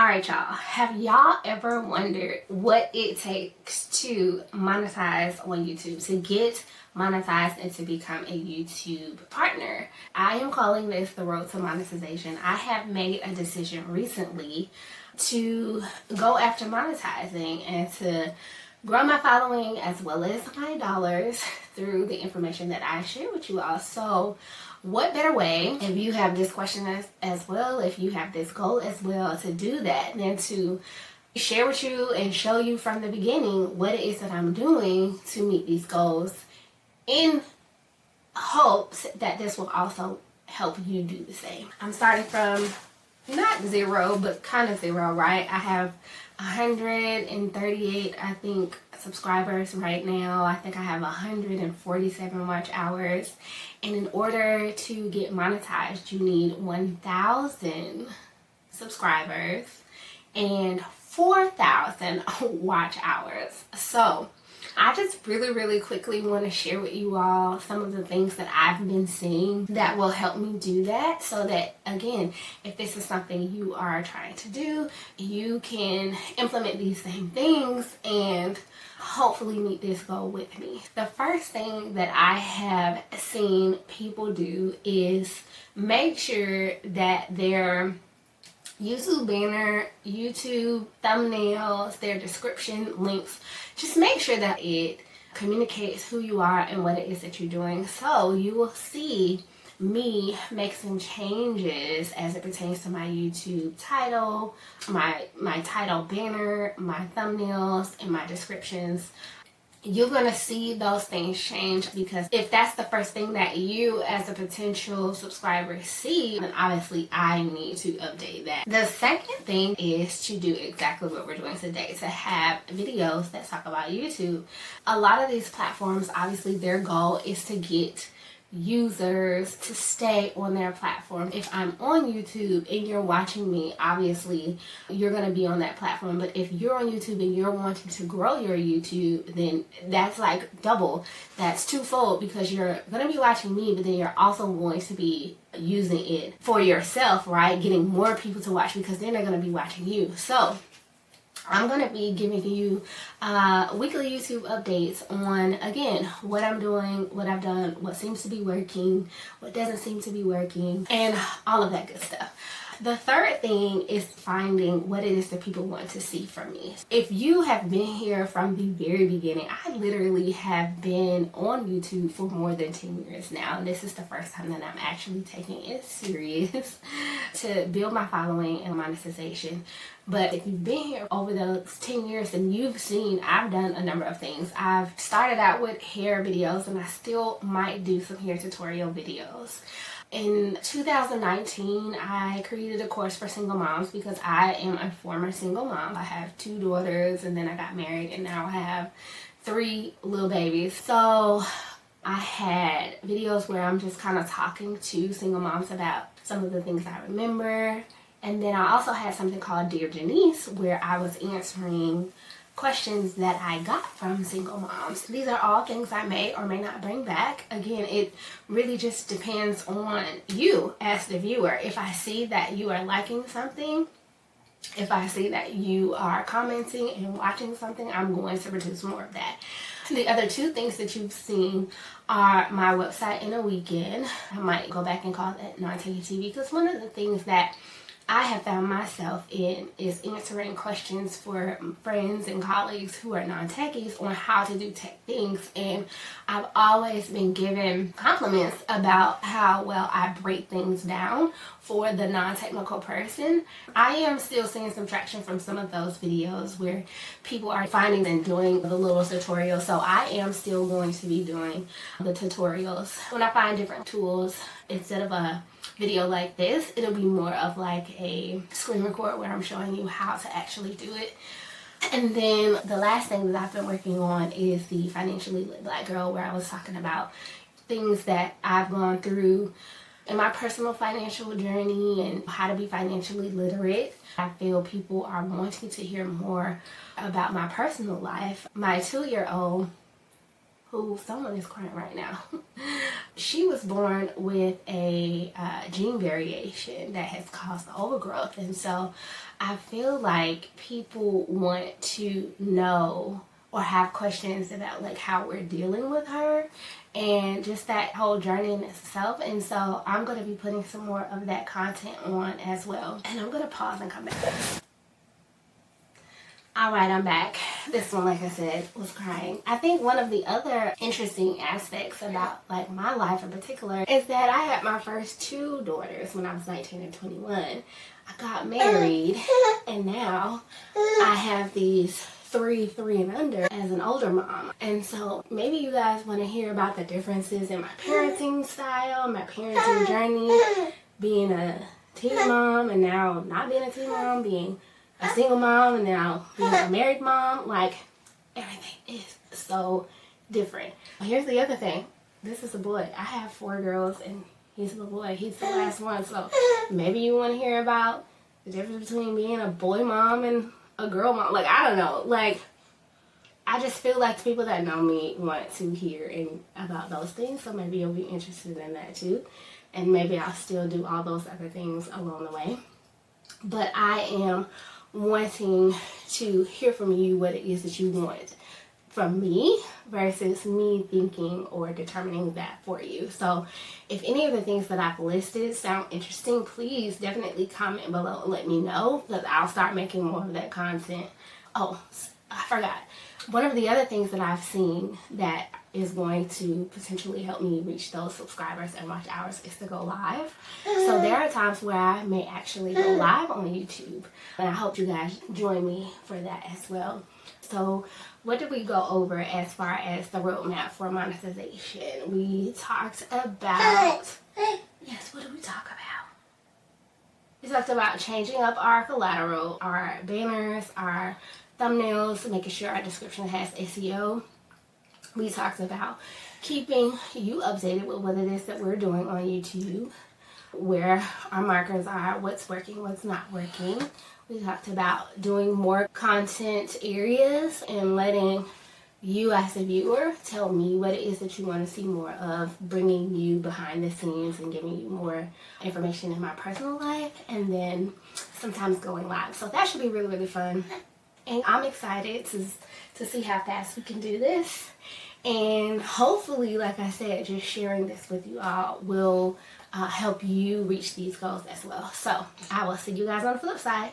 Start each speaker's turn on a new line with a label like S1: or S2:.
S1: Alright y'all, have y'all ever wondered what it takes to monetize on YouTube, to get monetized and to become a YouTube partner? I am calling this the road to monetization. I have made a decision recently to go after monetizing and to grow my following as well as my dollars through the information that I share with you all. So what better way, if you have this question as well, if you have this goal as well, to do that than to share with you and show you from the beginning what it is that I'm doing to meet these goals, in hopes that this will also help you do the same. I'm starting from not zero, but kind of zero, right? I have 138, I think, subscribers right now. I think I have 147 watch hours. And in order to get monetized, you need 1,000 subscribers and 4,000 watch hours. So I just really quickly want to share with you all some of the things that I've been seeing that will help me do that, so that, again, if this is something you are trying to do, you can implement these same things and hopefully meet this goal with me. The first thing that I have seen people do is make sure that their YouTube banner, YouTube thumbnails, their description links, just make sure that it communicates who you are and what it is that you're doing. So you will see me make some changes as it pertains to my YouTube title, my title banner, my thumbnails, and my descriptions. You're going to see those things change, because if that's the first thing that you as a potential subscriber see, then obviously I need to update that. The second thing is to do exactly what we're doing today, to have videos that talk about YouTube. A lot of these platforms, obviously their goal is to get users to stay on their platform. If I'm on YouTube and you're watching me, obviously you're going to be on that platform. But if you're on YouTube and you're wanting to grow your YouTube, then that's like double. That's twofold, because you're going to be watching me, but then you're also going to be using it for yourself, right? Getting more people to watch, because then they're going to be watching you. So I'm going to be giving you weekly YouTube updates on, again, what I'm doing, what I've done, what seems to be working, what doesn't seem to be working, and all of that good stuff. The third thing is finding what it is that people want to see from me. If you have been here from the very beginning, I literally have been on YouTube for more than 10 years now. And this is the first time that I'm actually taking it serious to build my following and monetization. But if you've been here over those 10 years, then you've seen I've done a number of things. I've started out with hair videos, and I still might do some hair tutorial videos. In 2019, I created a course for single moms, because I am a former single mom. I have 2 daughters, and then I got married, and now I have 3 little babies. So I had videos where I'm just kind of talking to single moms about some of the things I remember. And then I also had something called Dear Janice, where I was answering questions that I got from single moms. These are all things I may or may not bring back. Again, it really just depends on you as the viewer. If I see that you are liking something, if I see that you are commenting and watching something, I'm going to produce more of that. The other 2 things that you've seen are my website in a weekend. I might go back and call that non-techie TV, because one of the things that I have found myself in is answering questions for friends and colleagues who are non-techies on how to do tech things, and I've always been given compliments about how well I break things down for the non-technical person. I am still seeing some traction from some of those videos where people are finding and doing the little tutorials, so I am still going to be doing the tutorials. When I find different tools, instead of a video like this, it'll be more of like a screen record where I'm showing you how to actually do it. And then the last thing that I've been working on is the Financially Lit Black Girl, where I was talking about things that I've gone through in my personal financial journey and how to be financially literate. I feel people are wanting to hear more about my personal life. My 2-year-old, who someone is crying right now, she was born with a gene variation that has caused overgrowth. And so I feel like people want to know or have questions about like how we're dealing with her and just that whole journey in itself. And so I'm going to be putting some more of that content on as well. And I'm going to pause and come back. Alright, I'm back. This one, like I said, was crying. I think one of the other interesting aspects about like my life in particular is that I had my first 2 daughters when I was 19 and 21. I got married and now I have these 3 and under as an older mom. And so maybe you guys want to hear about the differences in my parenting style, my parenting journey, being a teen mom and now not being a teen mom, being a single mom and now being a married mom. Like, everything is so different. Here's the other thing. This is a boy. I have 4 girls and he's the boy. He's the last one. So maybe you want to hear about the difference between being a boy mom and a girl mom. Like, I don't know. Like, I just feel like the people that know me want to hear about those things. So maybe you'll be interested in that too. And maybe I'll still do all those other things along the way. But I am wanting to hear from you what it is that you want from me versus me thinking or determining that for you. So if any of the things that I've listed sound interesting, please definitely comment below and let me know, because I'll start making more of that content. Oh, I forgot. One of the other things that I've seen that is going to potentially help me reach those subscribers and watch hours is to go live. So there are times where I may actually go live on YouTube, and I hope you guys join me for that as well. So what did we go over as far as the roadmap for monetization? We talked about, yes, what did we talk about? We talked about changing up our collateral, our banners, our thumbnails, making sure our description has SEO. We talked about keeping you updated with what it is that we're doing on YouTube, where our markers are, what's working, what's not working. We talked about doing more content areas and letting you as a viewer tell me what it is that you want to see more of, bringing you behind the scenes and giving you more information in my personal life, and then sometimes going live. So that should be really, really fun. And I'm excited to see how fast we can do this. And hopefully, like I said, just sharing this with you all will help you reach these goals as well. So I will see you guys on the flip side.